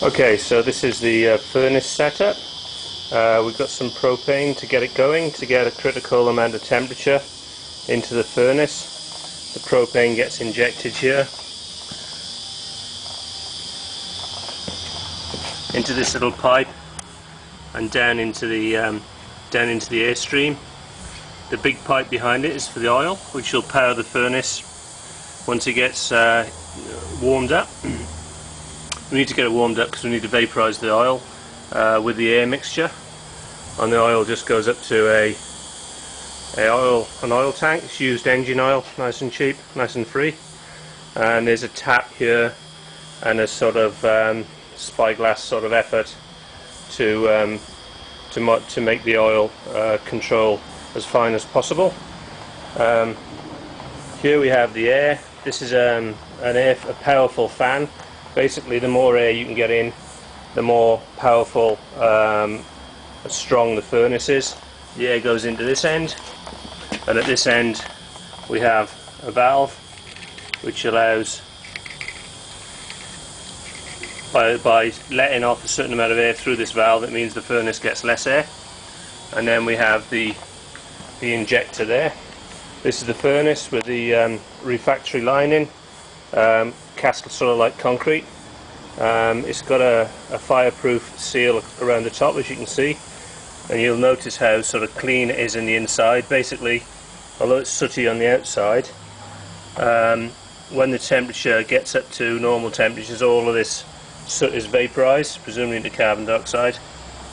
Okay, so this is the furnace setup. We've got some propane to get it going, to get a critical amount of temperature into the furnace. The propane gets injected here into this little pipe and down into the airstream. The big pipe behind it is for the oil, which will power the furnace once it gets warmed up. We need to get it warmed up because we need to vaporize the oil with the air mixture, and the oil just goes up to an oil tank. It's used engine oil, nice and cheap, nice and free. And there's a tap here and a sort of spyglass sort of effort to make the oil control as fine as possible. Here we have the air. This is a powerful fan. Basically, the more air you can get in, the more powerful, strong the furnace is. The air goes into this end, and at this end we have a valve which allows, by letting off a certain amount of air through this valve, it means the furnace gets less air. And then we have the injector there. This is the furnace with the refractory lining, cast sort of like concrete. It's got a fireproof seal around the top, as you can see, and you'll notice how sort of clean it is in the inside. Basically, although it's sooty on the outside, when the temperature gets up to normal temperatures, all of this soot is vaporized, presumably into carbon dioxide,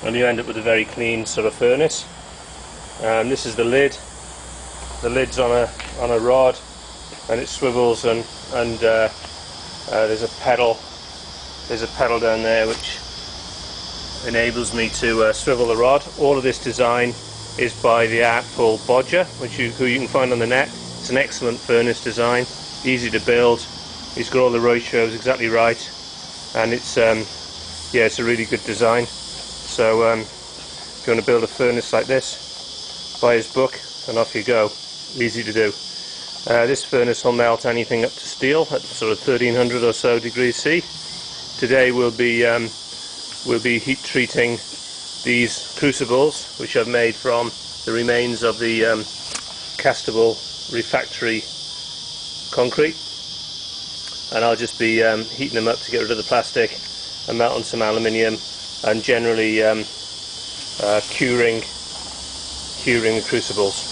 and you end up with a very clean sort of furnace. This is the lid. The lid's on a rod, and it swivels, and there's a pedal. There's a pedal down there which enables me to swivel the rod. All of this design is by the Artful Dodger, who you can find on the net. It's an excellent furnace design, easy to build. He's got all the ratios exactly right, and it's it's a really good design. So if you want to build a furnace like this, buy his book and off you go. Easy to do. This furnace will melt anything up to steel at sort of 1300 or so degrees C. Today we'll be heat treating these crucibles, which I've made from the remains of the castable refractory concrete, and I'll just be heating them up to get rid of the plastic and melting some aluminium, and generally curing the crucibles.